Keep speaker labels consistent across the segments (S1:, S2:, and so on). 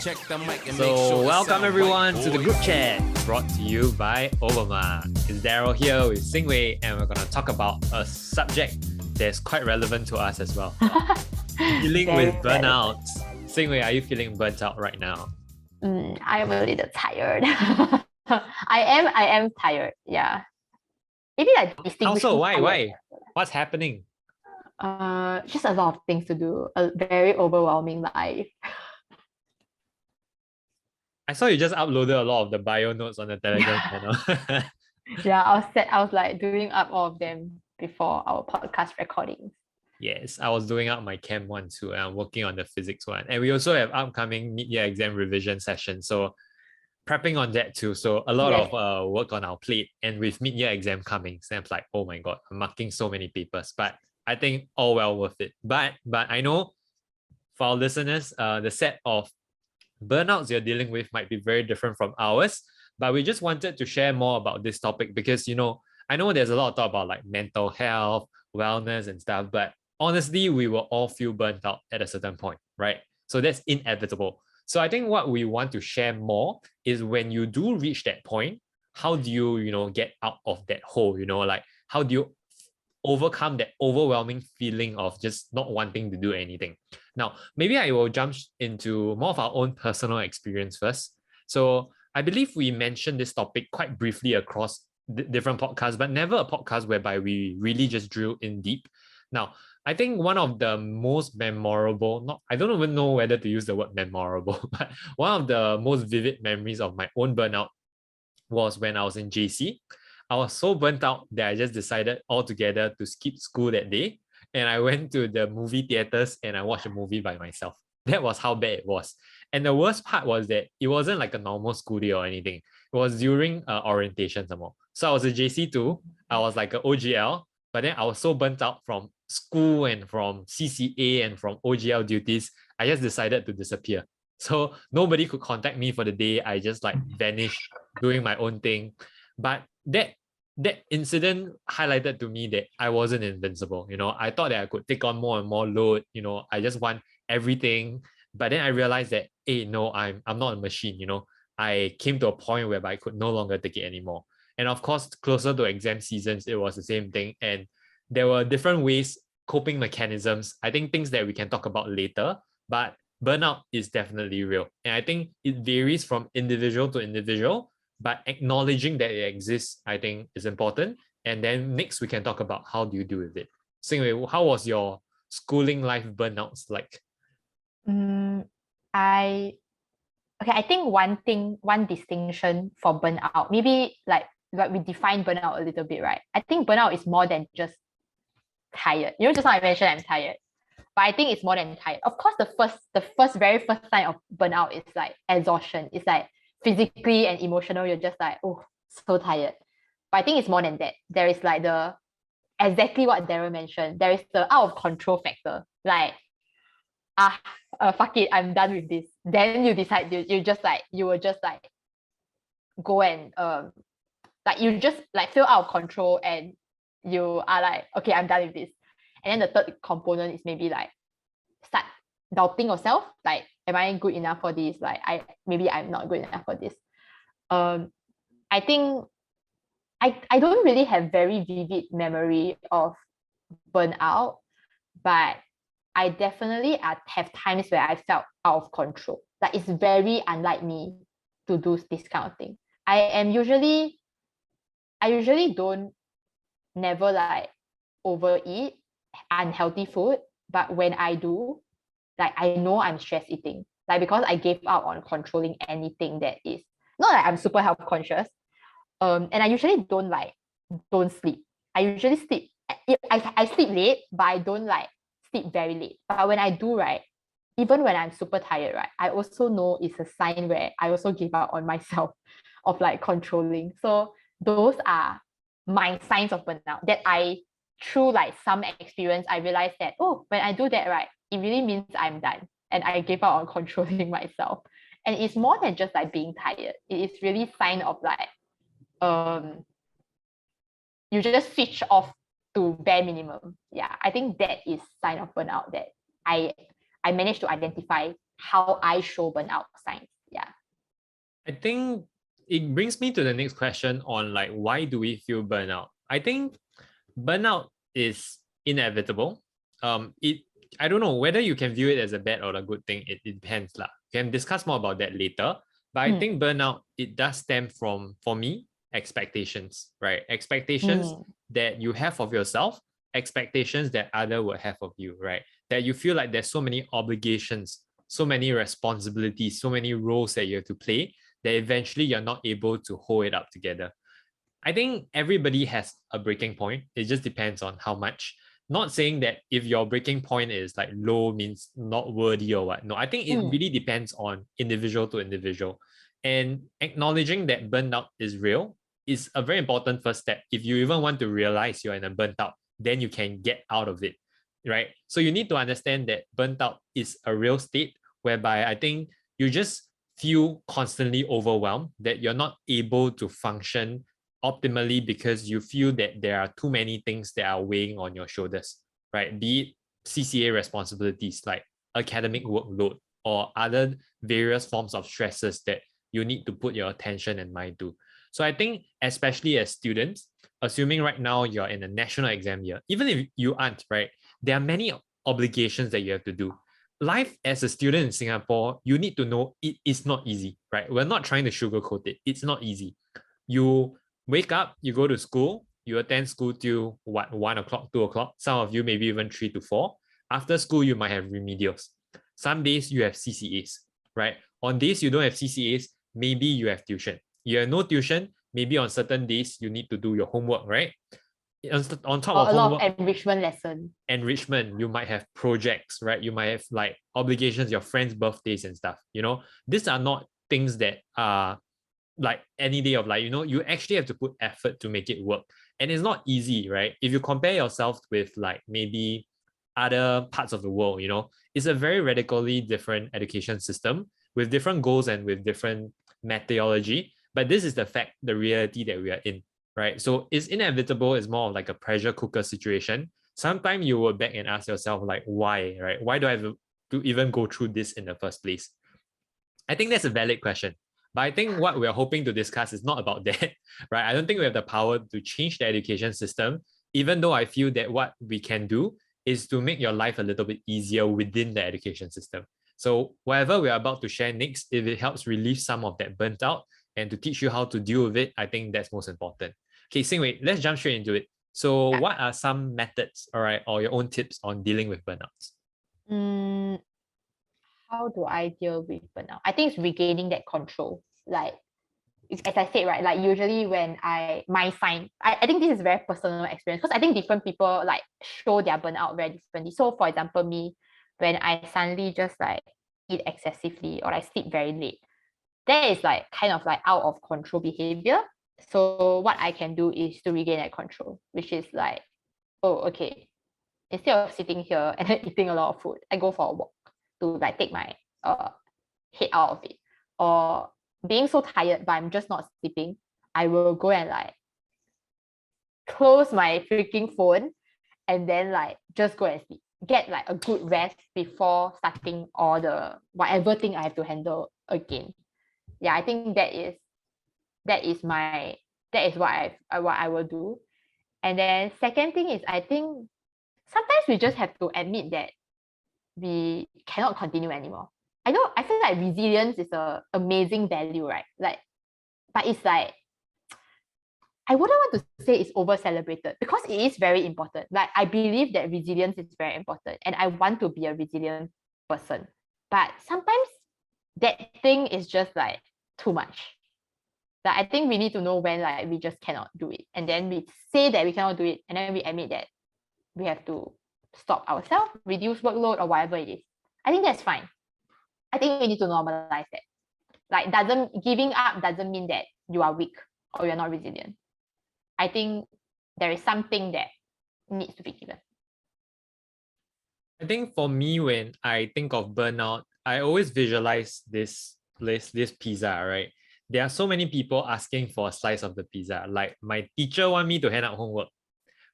S1: Check the mic and
S2: So
S1: make sure
S2: welcome everyone to the group chat brought to you by Obama. It's Darrell here with Xin Wei, and we're going to talk about a subject that's quite relevant to us as well. Dealing with burnouts. Xin Wei, are you feeling burnt out right now?
S3: I'm a little tired. I am tired. Yeah. Maybe like distinguishing.
S2: Also, why? What's happening?
S3: Just a lot of things to do. A very overwhelming life.
S2: I saw you just uploaded a lot of the bio notes on the Telegram channel.
S3: Yeah, I was like doing up all of them before our podcast recordings.
S2: Yes, I was doing up my chem one too, and I'm working on the physics one. And we also have upcoming mid-year exam revision session. So prepping on that too. So a lot of work on our plate. And with mid-year exam coming, so I'm like, oh my God, I'm marking so many papers. But I think all well worth it. But I know for our listeners, the set of burnouts you're dealing with might be very different from ours. But we just wanted to share more about this topic because, I know there's a lot of talk about like mental health, wellness and stuff, but honestly, we will all feel burnt out at a certain point, right? So that's inevitable. So I think what we want to share more is when you do reach that point, how do you, get out of that hole, like how do you overcome that overwhelming feeling of just not wanting to do anything. Now, maybe I will jump into more of our own personal experience first. So I believe we mentioned this topic quite briefly across different podcasts, but never a podcast whereby we really just drill in deep. Now, I think one of the most memorable, I don't even know whether to use the word memorable, but one of the most vivid memories of my own burnout was when I was in JC. I was so burnt out that I just decided altogether to skip school that day. And I went to the movie theaters and I watched a movie by myself. That was how bad it was. And the worst part was that it wasn't like a normal school day or anything. It was during orientation some more. So I was a JC2. I was like an OGL, but then I was so burnt out from school and from CCA and from OGL duties. I just decided to disappear. So nobody could contact me for the day. I just like vanished doing my own thing. But that incident highlighted to me that I wasn't invincible. I thought that I could take on more and more load. I just want everything. But then I realized that, hey, no, I'm not a machine. I came to a point where I could no longer take it anymore. And of course, closer to exam seasons, it was the same thing. And there were different ways, coping mechanisms. I think things that we can talk about later, but burnout is definitely real. And I think it varies from individual to individual, but acknowledging that it exists, I think is important. And then next we can talk about how do you deal with it. So anyway, how was your schooling life burnouts like?
S3: I think one distinction for burnout, maybe like we define burnout a little bit, right? I think burnout is more than just tired. Just now I mentioned I'm tired, but I think it's more than tired. Of course, the very first sign of burnout is like exhaustion. It's like physically and emotional, you're just like, oh, so tired. But I think it's more than that. There is like exactly what Darrell mentioned. There is the out of control factor. Like, fuck it, I'm done with this. Then you decide you will just like go and like you just like feel out of control and you are like, okay, I'm done with this. And then the third component is maybe like start doubting yourself, like, am I good enough for this? Like, maybe I'm not good enough for this. I think I don't really have very vivid memory of burnout, but I definitely have times where I felt out of control. Like, it's very unlike me to do this kind of thing. I usually don't never like overeat unhealthy food, but when I do, like, I know I'm stress eating, like, because I gave up on controlling anything that is not like I'm super health conscious. And I usually don't sleep. I usually sleep. I sleep late, but I don't like sleep very late. But when I do, right, even when I'm super tired, right, I also know it's a sign where I also give up on myself of like controlling. So those are my signs of burnout that through like some experience, I realized that, oh, when I do that, right, it really means I'm done and I gave up on controlling myself. And it's more than just like being tired. It is really sign of like you just switch off to bare minimum. Yeah, I think that is sign of burnout that I managed to identify how I show burnout signs. Yeah.
S2: I think it brings me to the next question on like, why do we feel burnout? I think burnout is inevitable. It I don't know whether you can view it as a bad or a good thing. It depends lah. We can discuss more about that later. But I think burnout, it does stem from, for me, expectations, right? Expectations that you have of yourself, expectations that other would have of you, right? That you feel like there's so many obligations, so many responsibilities, so many roles that you have to play that eventually you're not able to hold it up together. I think everybody has a breaking point. It just depends on how much. Not saying that if your breaking point is like low means not worthy or what. No, I think it really depends on individual to individual. And acknowledging that burnout is real is a very important first step. If you even want to realize you're in a burnt out, then you can get out of it, right? So you need to understand that burnt out is a real state whereby I think you just feel constantly overwhelmed, that you're not able to function optimally because you feel that there are too many things that are weighing on your shoulders, right? Be it CCA responsibilities like academic workload or other various forms of stresses that you need to put your attention and mind to. So I think, especially as students, assuming right now you're in a national exam year, even if you aren't, right, there are many obligations that you have to do. Life as a student in Singapore, you need to know it is not easy, right? We're not trying to sugarcoat it. It's not easy. You wake up, you go to school, you attend school till what, 1 o'clock, 2 o'clock. Some of you maybe even 3 to 4. After school, you might have remedials. Some days you have CCAs, right? On days you don't have CCAs, maybe you have tuition. You have no tuition, maybe on certain days you need to do your homework, right? On top of
S3: a lot
S2: homework,
S3: of enrichment lesson.
S2: Enrichment, you might have projects, right? You might have like obligations, your friends' birthdays and stuff. These are not things that are like any day of life. You actually have to put effort to make it work, and it's not easy, right? If you compare yourself with like maybe other parts of the world, it's a very radically different education system with different goals and with different methodology. But this is the reality that we are in, right? So it's inevitable. It's more of like a pressure cooker situation. Sometimes you will back and ask yourself like, why, right? Why do I have to even go through this in the first place? I think that's a valid question. But I think what we're hoping to discuss is not about that, right? I don't think we have the power to change the education system, even though I feel that what we can do is to make your life a little bit easier within the education system. So whatever we're about to share next, if it helps relieve some of that burnt out and to teach you how to deal with it, I think that's most important. Okay, Xin Wei, let's jump straight into it. So what are some methods, all right, or your own tips on dealing with burnouts?
S3: How do I deal with burnout? I think it's regaining that control. Like, as I said, right, like usually when I think this is very personal experience, because I think different people like show their burnout very differently. So for example, me, when I suddenly just like eat excessively or I sleep very late, that is like kind of like out of control behavior. So what I can do is to regain that control, which is like, oh, okay, instead of sitting here and then eating a lot of food, I go for a walk to like take my head out of it. Or being so tired but I'm just not sleeping, I will go and like close my freaking phone and then like just go and sleep. Get like a good rest before starting all the whatever thing I have to handle again. Yeah, I think that is what I will do. And then second thing is, I think sometimes we just have to admit that we cannot continue anymore. I feel like resilience is an amazing value, right? Like, but it's like, I wouldn't want to say it's over celebrated because it is very important. Like, I believe that resilience is very important and I want to be a resilient person. But sometimes that thing is just like too much. Like, I think we need to know when like we just cannot do it. And then we say that we cannot do it and then we admit that we have to stop ourselves, reduce workload or whatever it is. I think that's fine. I think we need to normalize that. Like, giving up doesn't mean that you are weak or you're not resilient. I think there is something that needs to be given.
S2: I think for me, when I think of burnout, I always visualize this pizza, right? There are so many people asking for a slice of the pizza. Like, my teacher want me to hand out homework.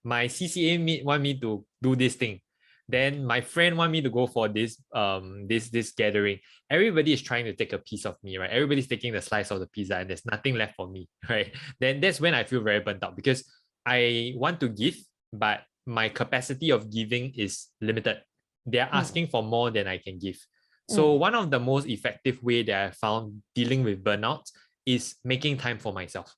S2: My CCA mate want me to do this thing. Then my friend want me to go for this gathering. Everybody is trying to take a piece of me, right? Everybody's taking the slice of the pizza and there's nothing left for me, right? Then that's when I feel very burnt out because I want to give, but my capacity of giving is limited. They're asking for more than I can give. So one of the most effective way that I found dealing with burnout is making time for myself.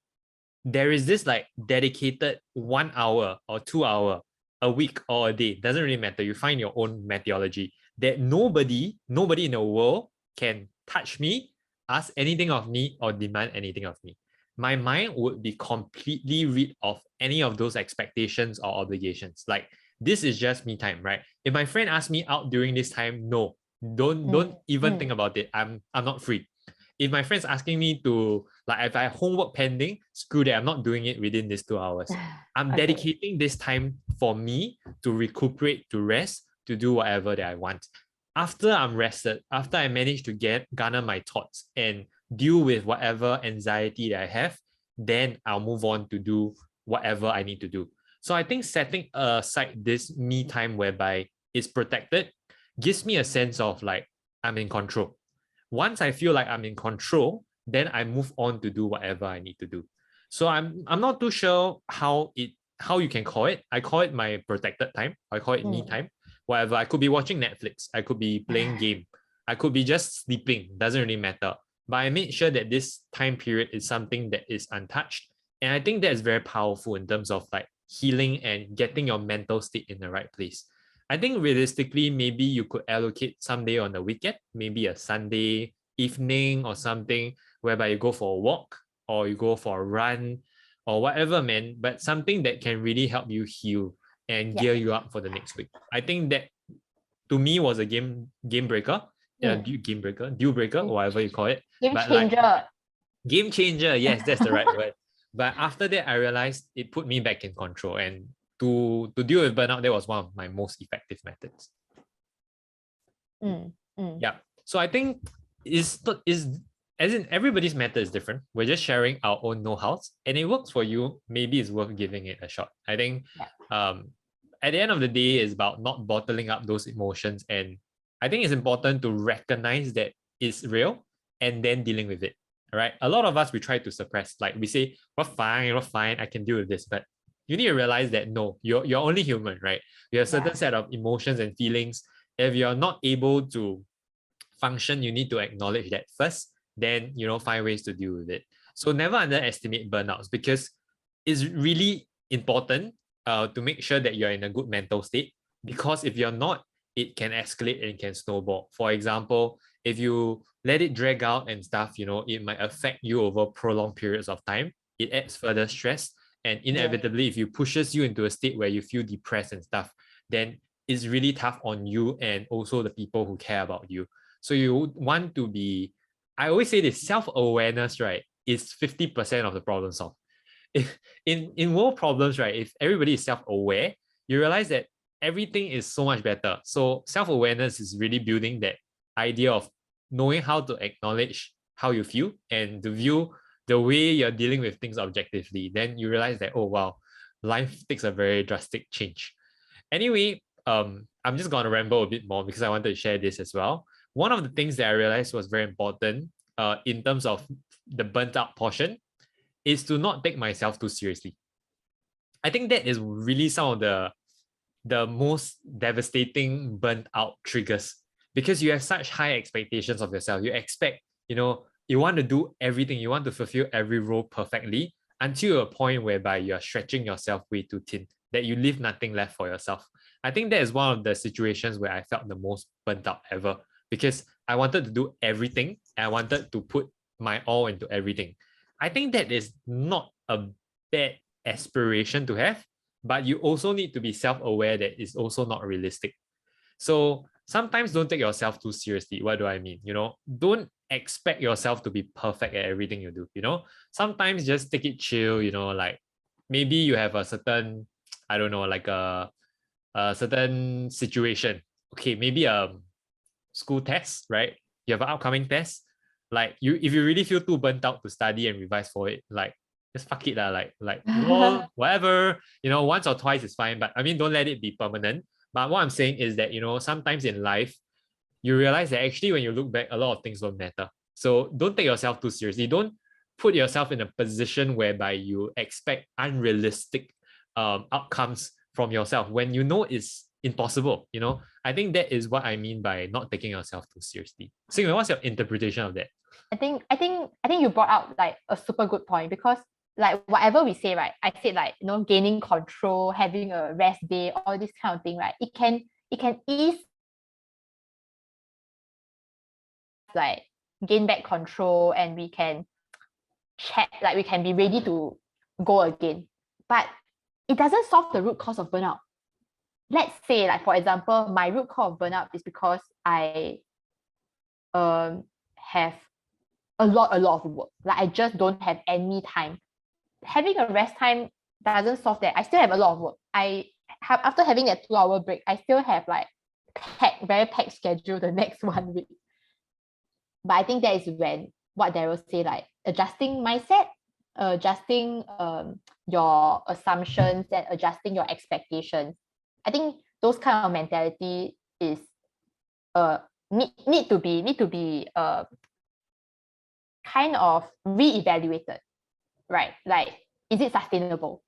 S2: There is this like dedicated 1 hour or 2 hour a week or a day, doesn't really matter. You find your own methodology that nobody in the world can touch me, ask anything of me, or demand anything of me. My mind would be completely rid of any of those expectations or obligations. Like, this is just me time, right? If my friend asks me out during this time, no, don't even think about it. I'm not free. If my friend's asking me to, like, if I have homework pending, screw that, I'm not doing it within these 2 hours. I'm dedicating this time for me to recuperate, to rest, to do whatever that I want. After I'm rested, after I manage to garner my thoughts and deal with whatever anxiety that I have, then I'll move on to do whatever I need to do. So I think setting aside this me time whereby it's protected gives me a sense of like I'm in control. Once I feel like I'm in control, then I move on to do whatever I need to do. So I'm not too sure how you can call it. I call it my protected time. I call it me time. Whatever. I could be watching Netflix. I could be playing game. I could be just sleeping. Doesn't really matter. But I made sure that this time period is something that is untouched. And I think that is very powerful in terms of like healing and getting your mental state in the right place. I think realistically, maybe you could allocate someday on the weekend, maybe a Sunday evening or something, whereby you go for a walk or you go for a run or whatever, man. But something that can really help you heal and gear you up for the next week. I think that to me was a game breaker, deal breaker, whatever you call it.
S3: Game changer.
S2: Game changer, yes, that's the right word. But after that, I realized it put me back in control, and to deal with burnout, that was one of my most effective methods. Yeah. So I think is as in everybody's method is different. We're just sharing our own know-hows, and it works for you. Maybe it's worth giving it a shot. I think at the end of the day, it's about not bottling up those emotions, and I think it's important to recognize that it's real and then dealing with it. All right. A lot of us, we try to suppress, like we say, we're fine, I can deal with this. But you need to realize that no, you're only human, right? You have a certain set of emotions and feelings. If you're not able to function, you need to acknowledge that first, then find ways to deal with it. So never underestimate burnouts, because it's really important to make sure that you're in a good mental state, because if you're not, it can escalate and it can snowball. For example, if you let it drag out and stuff, it might affect you over prolonged periods of time. It adds further stress. And inevitably, if it pushes you into a state where you feel depressed and stuff, then it's really tough on you and also the people who care about you. So you want to be, I always say this, self-awareness, right, is 50% of the problem solved. If in world problems, right, if everybody is self-aware, you realize that everything is so much better. So self-awareness is really building that idea of knowing how to acknowledge how you feel and to view the way you're dealing with things objectively. Then you realize that, oh wow, life takes a very drastic change. Anyway, I'm just gonna ramble a bit more because I wanted to share this as well. One of the things that I realized was very important in terms of the burnt out portion is to not take myself too seriously. I think that is really some of the most devastating burnt out triggers, because you have such high expectations of yourself. You expect, you want to do everything, you want to fulfill every role perfectly until a point whereby you are stretching yourself way too thin, that you leave nothing left for yourself. I think that is one of the situations where I felt the most burnt out ever, because I wanted to do everything and I wanted to put my all into everything. I think that is not a bad aspiration to have, but you also need to be self-aware that it's also not realistic. So sometimes don't take yourself too seriously. What do I mean? Don't expect yourself to be perfect at everything you do. Sometimes just take it chill. Like maybe you have a certain, I don't know, like a certain situation. Okay, maybe a school test, right? You have an upcoming test. Like if you really feel too burnt out to study and revise for it, like just fuck it lah. Like well, whatever. Once or twice is fine, but I mean, don't let it be permanent. But what I'm saying is that, sometimes in life, you realize that actually when you look back, a lot of things don't matter. So don't take yourself too seriously. Don't put yourself in a position whereby you expect unrealistic outcomes from yourself when you know it's impossible. I think that is what I mean by not taking yourself too seriously. Xing Wei, what's your interpretation of that?
S3: I think you brought out like a super good point, because like whatever we say, right? I said like, gaining control, having a rest day, all this kind of thing, right? It can ease, like, gain back control, and we can check, like we can be ready to go again. But it doesn't solve the root cause of burnout. Let's say, like, for example, my root cause of burnout is because I have a lot of work. Like, I just don't have any time. Having a rest time doesn't solve that. I still have a lot of work. After having that 2-hour break, I still have like very packed schedule the next 1 week. But I think that is when what Darrell say, like adjusting mindset, adjusting your assumptions, and adjusting your expectations. I think those kind of mentality is need to be kind of reevaluated, right? Like, is it sustainable?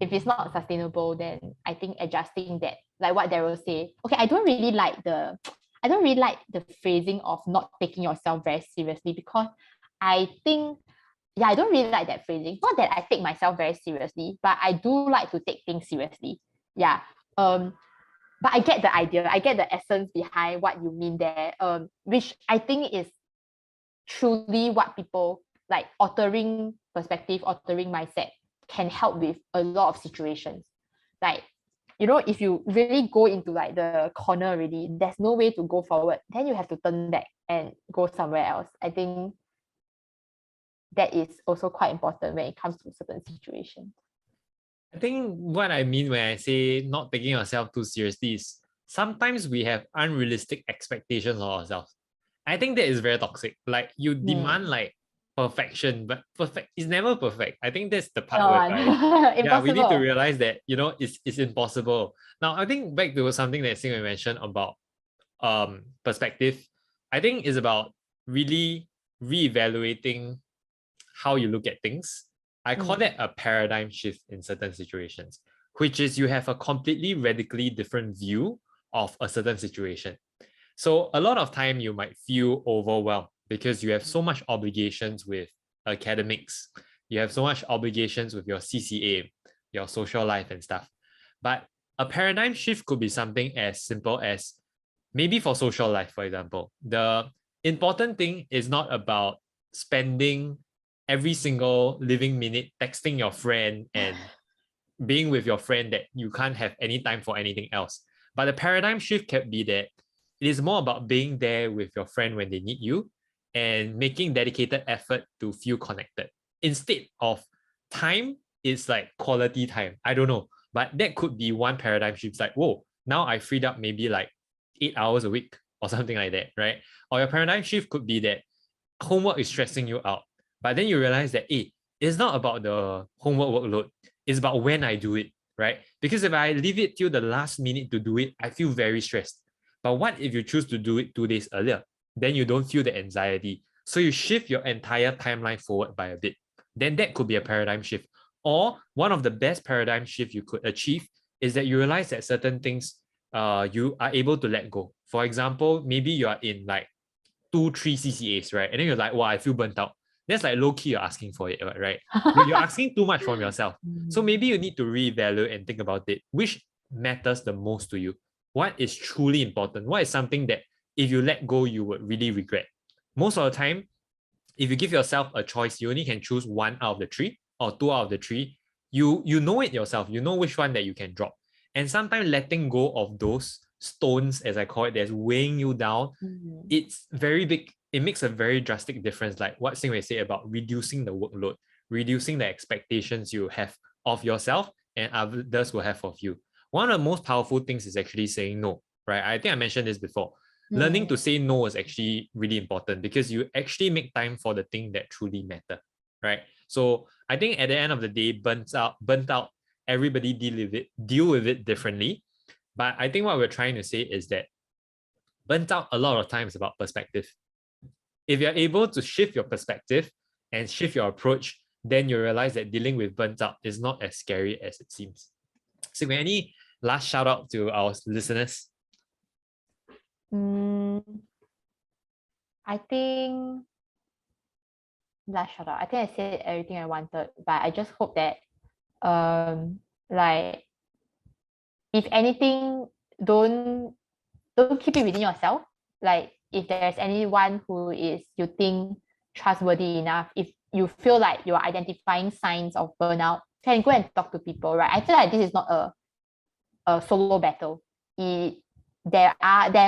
S3: If it's not sustainable, then I think adjusting that, like what Darrell say. Okay, I don't really like the phrasing of not taking yourself very seriously, because I think, yeah, I don't really like that phrasing. Not that I take myself very seriously, but I do like to take things seriously. Yeah. But I get the idea. I get the essence behind what you mean there. Which I think is truly what people like, altering perspective, altering mindset can help with a lot of situations. Like, if you really go into like the corner already, there's no way to go forward, then you have to turn back and go somewhere else. I think that is also quite important when it comes to certain situations.
S2: I think what I mean when I say not taking yourself too seriously is sometimes we have unrealistic expectations of ourselves. I think that is very toxic. Like, you demand like perfection, but perfect is never perfect. I think that's the part whereby yeah, we need to realize that it's impossible. Now, I think back to something that Xing Wei mentioned about perspective. I think is about really reevaluating how you look at things. I call that a paradigm shift in certain situations, which is you have a completely radically different view of a certain situation. So a lot of time you might feel overwhelmed because you have so much obligations with academics, you have so much obligations with your CCA, your social life and stuff. But a paradigm shift could be something as simple as, maybe for social life, for example, the important thing is not about spending every single living minute texting your friend and being with your friend that you can't have any time for anything else. But the paradigm shift can be that it is more about being there with your friend when they need you and making dedicated effort to feel connected. Instead of time, it's like quality time. I don't know. But that could be one paradigm shift. It's like, whoa, now I freed up maybe like 8 hours a week or something like that, right? Or your paradigm shift could be that homework is stressing you out. But then you realize that, it's not about the homework workload. It's about when I do it, right? Because if I leave it till the last minute to do it, I feel very stressed. But what if you choose to do it 2 days earlier? Then you don't feel the anxiety. So you shift your entire timeline forward by a bit. Then that could be a paradigm shift. Or one of the best paradigm shift you could achieve is that you realize that certain things you are able to let go. For example, maybe you are in like 2-3 CCAs, right? And then you're like, wow, I feel burnt out. That's like low-key you're asking for it, right? You're asking too much from yourself. So maybe you need to reevaluate and think about it. Which matters the most to you? What is truly important? What is something that if you let go, you would really regret? Most of the time, if you give yourself a choice, you only can choose 1 out of the 3 or 2 out of the 3. You know it yourself. You know which one that you can drop. And sometimes letting go of those stones, as I call it, that's weighing you down, it's very big. It makes a very drastic difference, like what Xing Wei said about reducing the workload, reducing the expectations you have of yourself and others will have of you. One of the most powerful things is actually saying no, right? I think I mentioned this before. Learning to say no is actually really important because you actually make time for the thing that truly matter, right? So I think at the end of the day, burnt out, everybody deal with it differently. But I think what we're trying to say is that burnt out a lot of times about perspective. If you're able to shift your perspective and shift your approach, then you realize that dealing with burnt out is not as scary as it seems. So, any last shout out to our listeners?
S3: I think last shout out. I think I said everything I wanted, but I just hope that like if anything, don't keep it within yourself. Like if there's anyone who is you think trustworthy enough, if you feel like you're identifying signs of burnout, can go and talk to people, right? I feel like this is not a solo battle. There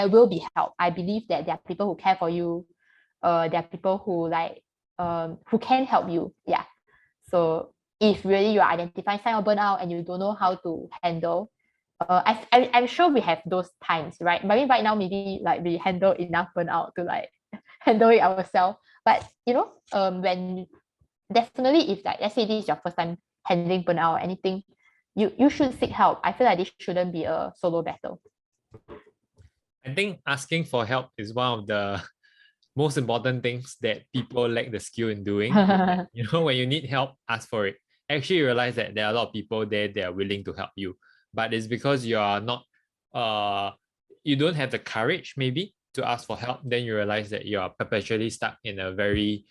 S3: will be help. I believe that there are people who care for you. There are people who can help you. Yeah. So if really you're identifying sign of burnout and you don't know how to handle, I'm sure we have those times, right? But right now, maybe like we handle enough burnout to like handle it ourselves. But when definitely if like let's say this is your first time handling burnout or anything, you should seek help. I feel like this shouldn't be a solo battle.
S2: I think asking for help is one of the most important things that people lack the skill in doing. When you need help, ask for it. Actually, you realize that there are a lot of people there that are willing to help you, but it's because you are not, you don't have the courage maybe to ask for help. Then you realize that you are perpetually stuck in a very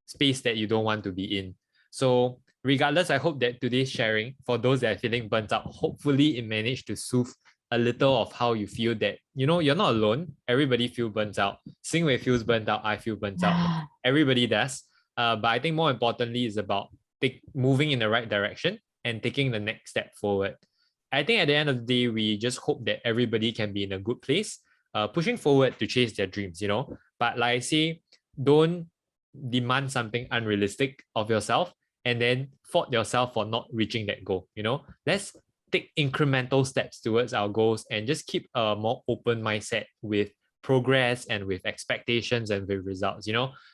S2: space that you don't want to be in. So regardless, I hope that today's sharing, for those that are feeling burnt out, hopefully it managed to soothe a little of how you feel that, you're not alone. Everybody feels burnt out. Xin Wei feels burnt out. I feel burnt out. Everybody does. But I think more importantly is about moving in the right direction and taking the next step forward. I think at the end of the day, we just hope that everybody can be in a good place, pushing forward to chase their dreams, But like I say, don't demand something unrealistic of yourself and then fault yourself for not reaching that goal, Let's take incremental steps towards our goals and just keep a more open mindset with progress and with expectations and with results,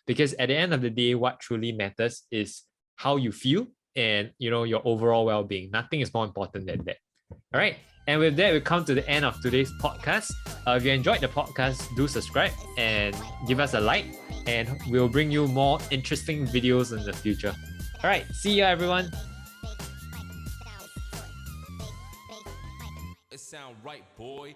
S2: because at the end of the day, what truly matters is how you feel and, your overall well-being. Nothing is more important than that. All right. And with that, we come to the end of today's podcast. If you enjoyed the podcast, do subscribe and give us a like, and we'll bring you more interesting videos in the future. All right. See you, everyone.
S1: Sound right, boy.